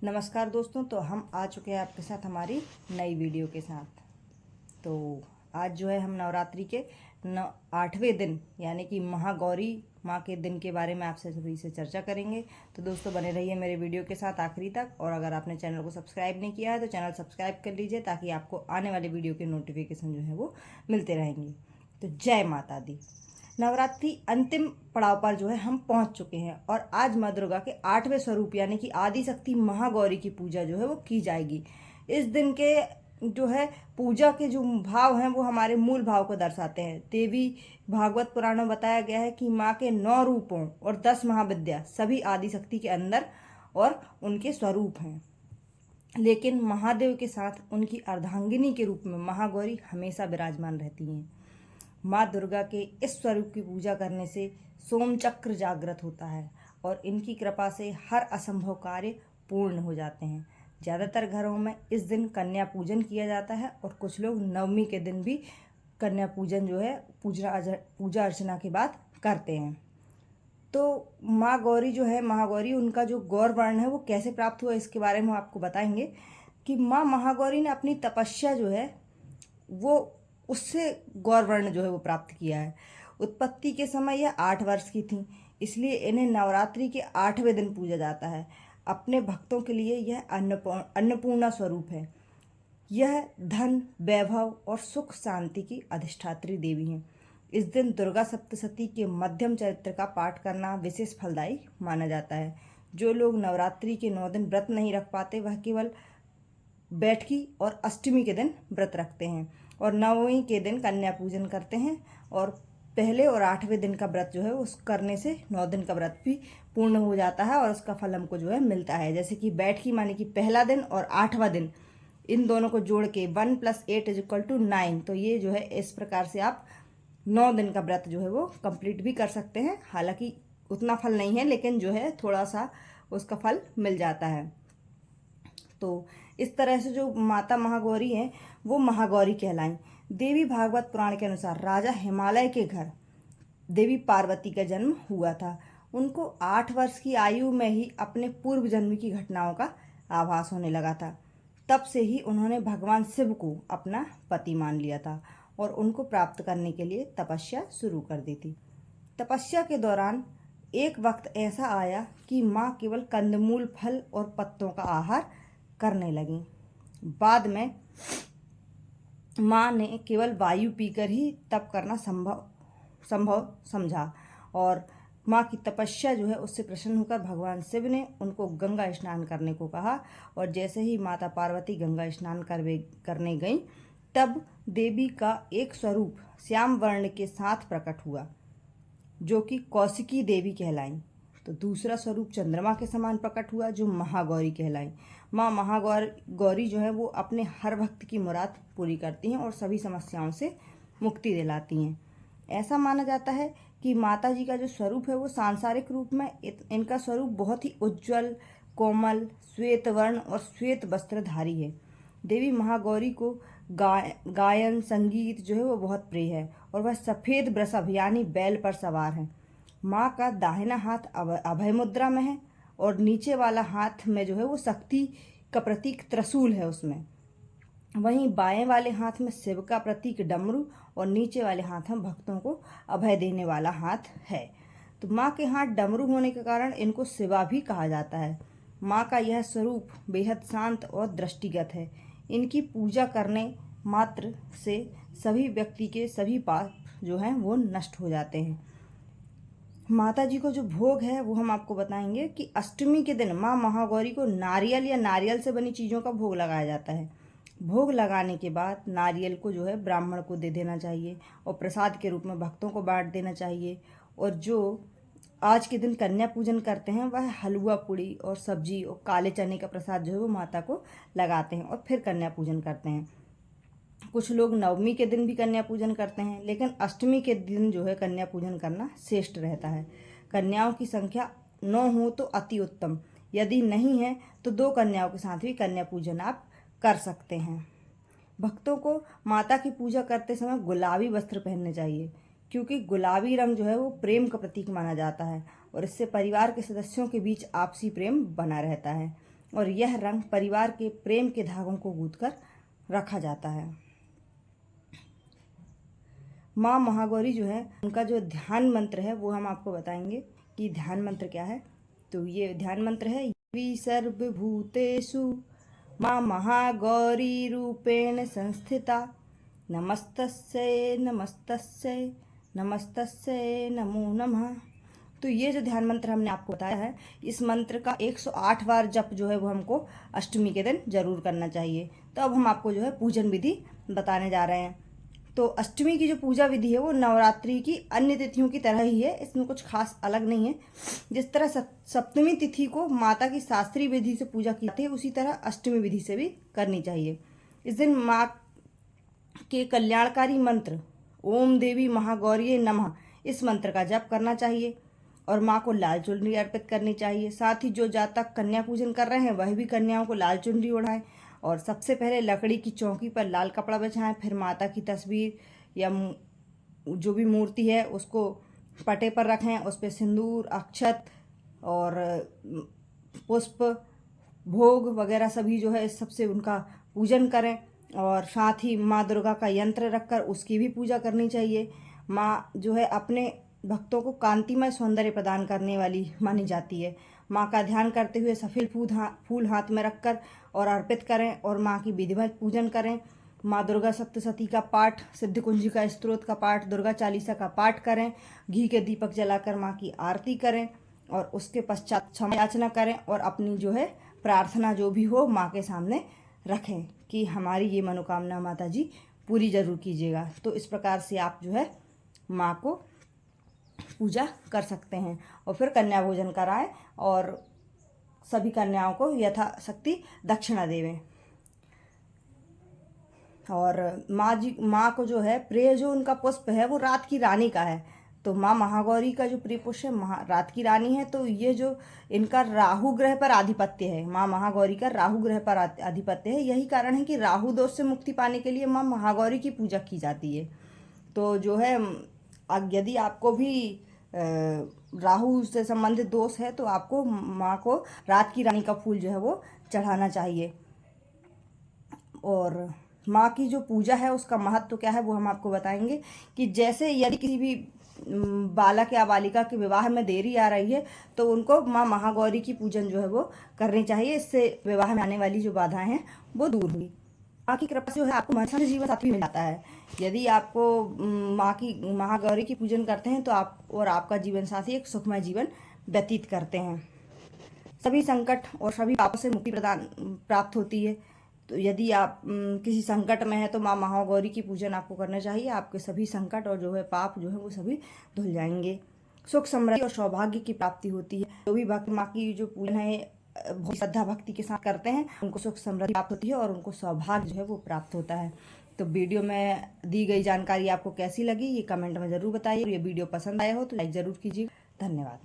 नमस्कार दोस्तों। तो हम आ चुके हैं आपके साथ हमारी नई वीडियो के साथ। तो आज जो है हम नवरात्रि के 8वें दिन यानी कि महागौरी माँ के दिन के बारे में आपसे सभी से चर्चा करेंगे। तो दोस्तों बने रहिए मेरे वीडियो के साथ आखिरी तक। और अगर आपने चैनल को सब्सक्राइब नहीं किया है तो चैनल सब्सक्राइब कर लीजिए ताकि आपको आने वाले वीडियो के नोटिफिकेशन जो है वो मिलते रहेंगे। तो जय माता दी। नवरात्रि अंतिम पड़ाव पर जो है हम पहुंच चुके हैं और आज माँ दुर्गा के 8वें स्वरूप यानी कि आदि शक्ति महागौरी की पूजा जो है वो की जाएगी। इस दिन के जो है पूजा के जो भाव हैं वो हमारे मूल भाव को दर्शाते हैं। देवी भागवत पुराण में बताया गया है कि माँ के 9 रूपों और 10 महाविद्या सभी आदि शक्ति के अंदर और उनके स्वरूप हैं, लेकिन महादेव के साथ उनकी अर्धांगिनी के रूप में महागौरी हमेशा विराजमान रहती हैं। माँ दुर्गा के इस स्वरूप की पूजा करने से सोमचक्र जागृत होता है और इनकी कृपा से हर असंभव कार्य पूर्ण हो जाते हैं। ज़्यादातर घरों में इस दिन कन्या पूजन किया जाता है और कुछ लोग नवमी के दिन भी कन्या पूजन जो है पूजा अर्चना के बाद करते हैं। तो माँ गौरी जो है महागौरी, उनका जो गौर वर्ण है वो कैसे प्राप्त हुआ इसके बारे में आपको बताएंगे कि माँ महागौरी ने अपनी तपस्या जो है वो उससे गौर वर्ण जो है वो प्राप्त किया है। उत्पत्ति के समय यह 8 वर्ष की थी, इसलिए इन्हें नवरात्रि के 8वें दिन पूजा जाता है। अपने भक्तों के लिए यह अन्नपूर्णा स्वरूप है। यह धन, वैभव और सुख शांति की अधिष्ठात्री देवी हैं। इस दिन दुर्गा सप्तशती के मध्यम चरित्र का पाठ करना विशेष फलदायी माना जाता है। जो लोग नवरात्रि के 9 दिन व्रत नहीं रख पाते वह केवल बैठकी और अष्टमी के दिन व्रत रखते हैं और नवमी के दिन कन्या पूजन करते हैं। और पहले और 8वें दिन का व्रत जो है उस करने से 9 दिन का व्रत भी पूर्ण हो जाता है और उसका फल हमको जो है मिलता है। जैसे कि बैठकी माने कि पहला दिन और 8वां दिन, इन दोनों को जोड़ के 1 + 8 = 9। तो ये जो है इस प्रकार से आप 9 दिन का व्रत जो है वो कंप्लीट भी कर सकते हैं। हालांकि उतना फल नहीं है, लेकिन जो है थोड़ा सा उसका फल मिल जाता है। तो इस तरह से जो माता महागौरी हैं वो महागौरी कहलाई। देवी भागवत पुराण के अनुसार राजा हिमालय के घर देवी पार्वती का जन्म हुआ था। उनको 8 वर्ष की आयु में ही अपने पूर्व जन्म की घटनाओं का आभास होने लगा था। तब से ही उन्होंने भगवान शिव को अपना पति मान लिया था और उनको प्राप्त करने के लिए तपस्या शुरू कर दी थी। तपस्या के दौरान एक वक्त ऐसा आया कि माँ केवल कंदमूल, फल और पत्तों का आहार करने लगी। बाद में माँ ने केवल वायु पीकर ही तप करना संभव समझा और माँ की तपस्या जो है उससे प्रसन्न होकर भगवान शिव ने उनको गंगा स्नान करने को कहा। और जैसे ही माता पार्वती गंगा स्नान करने गई तब देवी का एक स्वरूप श्याम वर्ण के साथ प्रकट हुआ जो कि कौशिकी देवी कहलाई। तो दूसरा स्वरूप चंद्रमा के समान प्रकट हुआ जो महागौरी कहलाई। माँ महागौरी जो है वो अपने हर भक्त की मुराद पूरी करती हैं और सभी समस्याओं से मुक्ति दिलाती हैं। ऐसा माना जाता है कि माता जी का जो स्वरूप है वो सांसारिक रूप में इनका स्वरूप बहुत ही उज्जवल, कोमल, श्वेत वर्ण और श्वेत वस्त्रधारी है। देवी महागौरी को गायन संगीत जो है वो बहुत प्रिय है और वह सफ़ेद वृषभ यानी बैल पर सवार है। माँ का दाहिना हाथ अभय मुद्रा में है और नीचे वाला हाथ में जो है वो शक्ति का प्रतीक त्रिशूल है उसमें। वहीं बाएं वाले हाथ में शिव का प्रतीक डमरू और नीचे वाले हाथ में भक्तों को अभय देने वाला हाथ है। तो माँ के हाथ डमरू होने के कारण इनको शिवा भी कहा जाता है। माँ का यह स्वरूप बेहद शांत और दृष्टिगत है। इनकी पूजा करने मात्र से सभी व्यक्ति के सभी पाप जो हैं वो नष्ट हो जाते हैं। माता जी को जो भोग है वो हम आपको बताएंगे कि अष्टमी के दिन माँ महागौरी को नारियल या नारियल से बनी चीज़ों का भोग लगाया जाता है। भोग लगाने के बाद नारियल को जो है ब्राह्मण को दे देना चाहिए और प्रसाद के रूप में भक्तों को बांट देना चाहिए। और जो आज के दिन कन्या पूजन करते हैं वह हलवा, पूड़ी और सब्जी और काले चने का प्रसाद जो है वो माता को लगाते हैं और फिर कन्या पूजन करते हैं। कुछ लोग नवमी के दिन भी कन्या पूजन करते हैं, लेकिन अष्टमी के दिन जो है कन्या पूजन करना श्रेष्ठ रहता है। कन्याओं की संख्या 9 हो तो अति उत्तम, यदि नहीं है तो 2 कन्याओं के साथ भी कन्या पूजन आप कर सकते हैं। भक्तों को माता की पूजा करते समय गुलाबी वस्त्र पहनने चाहिए क्योंकि गुलाबी रंग जो है वो प्रेम का प्रतीक माना जाता है और इससे परिवार के सदस्यों के बीच आपसी प्रेम बना रहता है। और यह रंग परिवार के प्रेम के धागों को गूंथकर रखा जाता है। माँ महागौरी जो है उनका जो ध्यान मंत्र है वो हम आपको बताएंगे कि ध्यान मंत्र क्या है। तो ये ध्यान मंत्र है, देवी सर्वभूतेषु माँ महागौरी रूपेण संस्थिता, नमस्तस्यै नमस्तस्यै नमस्तस्यै नमो नमः। तो ये जो ध्यान मंत्र हमने आपको बताया है, इस मंत्र का 108 बार जप जो है वो हमको अष्टमी के दिन जरूर करना चाहिए। तो अब हम आपको जो है पूजन विधि बताने जा रहे हैं। तो अष्टमी की जो पूजा विधि है वो नवरात्रि की अन्य तिथियों की तरह ही है, इसमें कुछ खास अलग नहीं है। जिस तरह सप्तमी तिथि को माता की शास्त्रीय विधि से पूजा की जाती है, उसी तरह अष्टमी विधि से भी करनी चाहिए। इस दिन माँ के कल्याणकारी मंत्र ओम देवी महागौरी नमः, इस मंत्र का जप करना चाहिए और माँ को लाल चुनरी अर्पित करनी चाहिए। साथ ही जो जातक कन्या पूजन कर रहे हैं वह भी कन्याओं को लाल चुनरी ओढ़ाएं और सबसे पहले लकड़ी की चौकी पर लाल कपड़ा बिछाएं। फिर माता की तस्वीर या जो भी मूर्ति है उसको पटे पर रखें, उस पर सिंदूर, अक्षत और पुष्प, भोग वगैरह सभी जो है इस सबसे उनका पूजन करें। और साथ ही माँ दुर्गा का यंत्र रखकर उसकी भी पूजा करनी चाहिए। माँ जो है अपने भक्तों को कांतिमय सौंदर्य प्रदान करने वाली मानी जाती है। माँ का ध्यान करते हुए सफेद फूल हाथ में रखकर और अर्पित करें और माँ की विधिवत पूजन करें। माँ दुर्गा सप्तशती का पाठ, सिद्ध कुंजिका स्तोत्र का पाठ, दुर्गा चालीसा का पाठ करें। घी के दीपक जलाकर माँ की आरती करें और उसके पश्चात क्षमा याचना करें और अपनी जो है प्रार्थना जो भी हो माँ के सामने रखें कि हमारी ये मनोकामना माता जी पूरी जरूर कीजिएगा। तो इस प्रकार से आप जो है माँ को पूजा कर सकते हैं और फिर कन्या भोजन कराएं और सभी कन्याओं को यथाशक्ति दक्षिणा देवें। और माँ को जो है प्रिय जो उनका पुष्प है वो रात की रानी का है। तो माँ महागौरी का जो प्रिय पुष्प है रात की रानी है। तो ये जो इनका राहु ग्रह पर आधिपत्य है, माँ महागौरी का राहु ग्रह पर आधिपत्य है। यही कारण है कि राहु दोष से मुक्ति पाने के लिए माँ महागौरी की पूजा की जाती है। तो जो है यदि आपको भी राहु से संबंधित दोष है तो आपको माँ को रात की रानी का फूल जो है वो चढ़ाना चाहिए। और माँ की जो पूजा है उसका महत्व क्या है वो हम आपको बताएंगे कि जैसे यदि किसी भी बालक या बालिका के विवाह में देरी आ रही है तो उनको माँ महागौरी की पूजन जो है वो करनी चाहिए। इससे विवाह में आने वाली जो बाधाएं हैं वो दूर हुई। माँ की कृपा से जो है आपको मनसांत जीवन साथी मिल जाता है। यदि आपको माँ की महागौरी की पूजन करते हैं तो आप और आपका जीवन साथी एक सुखमय जीवन व्यतीत करते हैं। सभी संकट और सभी पापों से मुक्ति प्राप्त होती है। तो यदि आप किसी संकट में है तो माँ महागौरी की पूजन आपको करना चाहिए। आपके सभी संकट और जो है पाप जो है वो सभी धुल जाएंगे। सुख समृद्धि और सौभाग्य की प्राप्ति होती है। जो भी भक्त माँ की जो पूजन है बहुत श्रद्धा भक्ति के साथ करते हैं उनको सुख समृद्धि प्राप्त होती है और उनको सौभाग्य जो है वो प्राप्त होता है। तो वीडियो में दी गई जानकारी आपको कैसी लगी ये कमेंट में ज़रूर बताइए। ये वीडियो पसंद आया हो तो लाइक ज़रूर कीजिए। धन्यवाद।